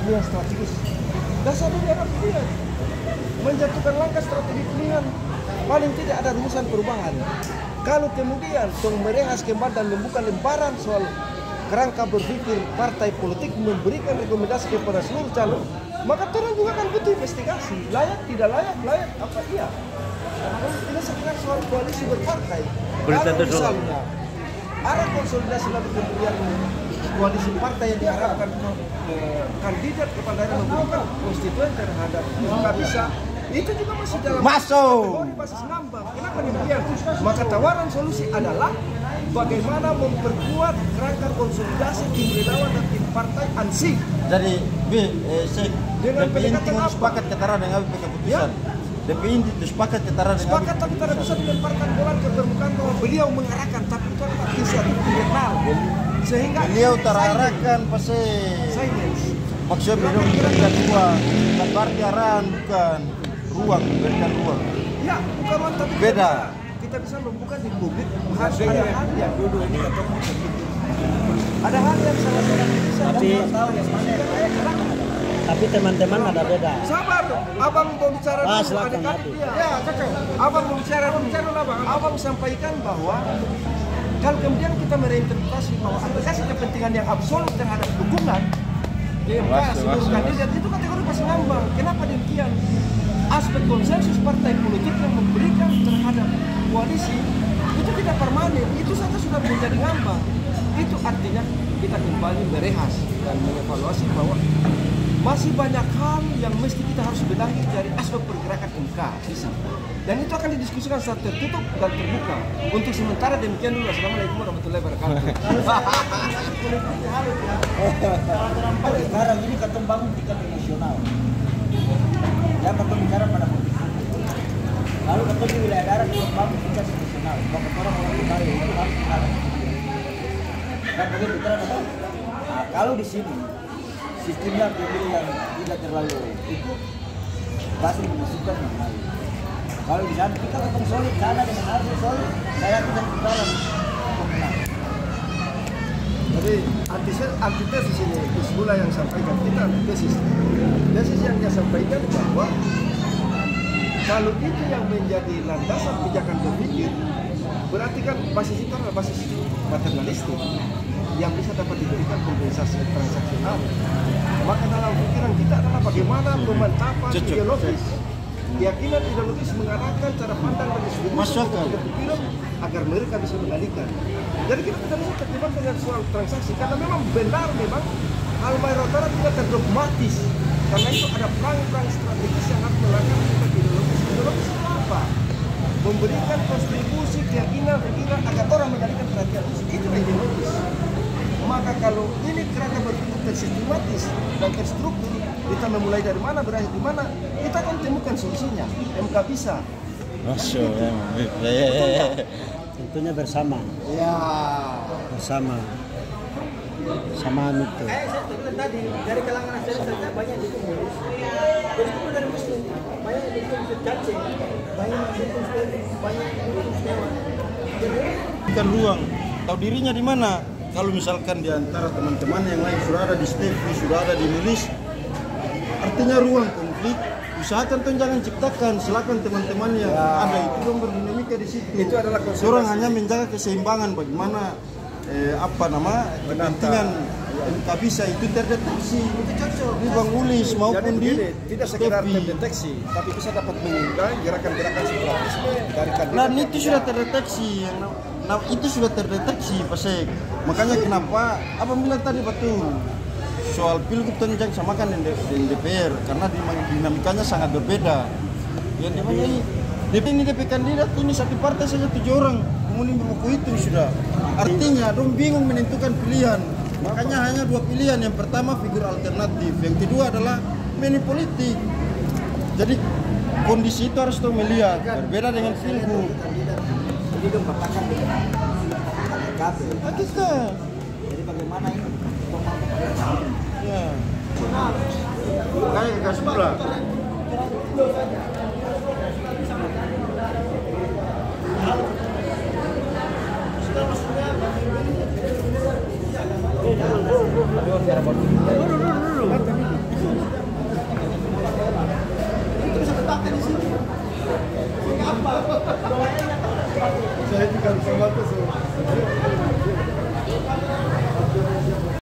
Pilihan strategis. Dasarnya adalah pilihan. Menjatuhkan langkah strategi pilihan. Paling tidak ada rumusan perubahan. Kalau kemudian tong merehas kembali dan membuka lembaran soal kerangka berpikir partai politik memberikan rekomendasi kepada seluruh calon, maka orang juga akan butuh investigasi. Layak, tidak layak, layak apa iya. Ini sekedar soal koalisi berpartai. Kalau misalnya ada konsolidasi lalu kemudian koalisi partai yang diharapkan kandidat kepala daerah memberikan konstituen terhadap nggak bisa, itu juga masih dalam kategori basis ngambang. Kenapa demikian? Maka tawaran solusi adalah bagaimana memperkuat kerangka konsolidasi tim relawan dan tim partai ANSI. Jadi dengan pendekatan apa? Sepakat ketara dengan keputusan. DPI itu sepakat ketara dengan sepakat, tapi tidak bisa dilemparkan bola ke permukaan bahwa beliau mengarahkan, tapi itu adalah inisiatif internal. Sehingga beliau terarahkan pasti maksudnya beliau memberikan ruang, bukan berarti arahan, bukan ruang, memberikan ruang. Ya, bukan ruang, tapi beda. Kita bisa membuka di publik harus ada hal yang dulu ini ketemu. Ada hal yang salah-salah bisa tahu yang mana yang layak. Tapi teman-teman ada beda. Sabar, abang mau bicara dulu. Silakan nanti. Ya, cocok. Abang mau bicara dulu. Abang sampaikan bahwa kalau kemudian kita mereinterpretasi bahwa aplikasi kepentingan yang absolut terhadap dukungan DMK seluruh kandidat itu kategori masih ngambang. Kenapa demikian? Aspek konsensus partai politik yang memberikan terhadap koalisi itu tidak permanen, itu saja sudah menjadi ngambang. Itu artinya kita kembali merehas dan mengevaluasi bahwa masih banyak hal yang mesti kita harus benahi dari aspek pergerakan MK. Dan itu akan didiskusikan secara tertutup dan terbuka. Untuk sementara demikian dulu. Assalamualaikum warahmatullahi wabarakatuh. Sekarang ini kita bangun tingkat nasional. Ya, kita bicara pada politik. Lalu kita di wilayah daerah kita bangun tingkat nasional. Bahwa orang-orang kita itu harus ada. Dan begitu bicara apa? Nah, kalau di sini sistemnya pemilu yang tidak terlalu itu pasti dimasukkan yang lain. Kalau di sana kita akan solid, sana dengan harus solid, saya tidak dalam pemenang. Jadi antitesis ini Hizbullah yang sampaikan, kita antitesis. Tesis yang dia sampaikan bahwa kalau itu yang menjadi landasan pijakan berpikir, berarti kan basis itu adalah basis paternalistik yang bisa dapat diberikan kompensasi transaksional. Maka dalam pikiran kita adalah bagaimana memanfaatkan ideologis, keyakinan ideologis mengarahkan cara pandang bagi seluruh pikiran agar mereka bisa mengalihkan. Jadi kita tidak bisa terjebak dengan soal transaksi karena memang benar hal mayoritas tidak terdogmatis. Karena itu ada perang-perang strategis yang harus melakukan kita ideologis. Ideologis itu apa? Memberikan kontribusi keyakinan pikiran agar orang mengalihkan perhatian. Itu ideologis. Maka kalau ini kerangka berpikir tersistematis dan terstruktur, kita memulai dari mana, berakhir di mana, kita akan temukan solusinya. MK bisa. Tentunya bersama. Ya. Bersama. Samaan itu. Saya bilang tadi dari kalangan nasionalis saja banyak yang dukung Mulus. Jadi itu dari Muslim banyak yang dukung Cacing, banyak yang dukung banyak yang dukung Sewa. Bukan ruang. Tahu dirinya di mana? Kalau misalkan di antara teman-teman yang lain sudah ada di Stevi, sudah ada di Milis, artinya ruang konflik. Usahakan tuh jangan ciptakan, silakan teman-teman yang ada itu dong berdinamika di situ. Itu adalah orang hanya menjaga keseimbangan bagaimana kepentingan MK bisa itu terdeteksi di Bang Ulis maupun di tidak sekedar terdeteksi, tapi bisa dapat mengundang gerakan-gerakan separatisme dari kandidat. Dan itu sudah terdeteksi, itu sudah terdeteksi Pasek. Makanya kenapa abang bilang tadi betul soal pilgub tenjang samakan dengan DPR karena dinamikanya sangat berbeda. Yang dimana ini DP kandidat ini satu partai saja 7 orang, kemudian buku itu sudah. Artinya dong bingung menentukan pilihan. Makanya hanya 2 pilihan. Yang pertama figur alternatif, yang kedua adalah politik. Jadi kondisi itu harus dong melihat berbeda dengan pilgub. Jadi dong katakan dengan kita. Jadi bagaimana ini? Ya. Kayak gas pula. Doanya Saya juga sama tuh.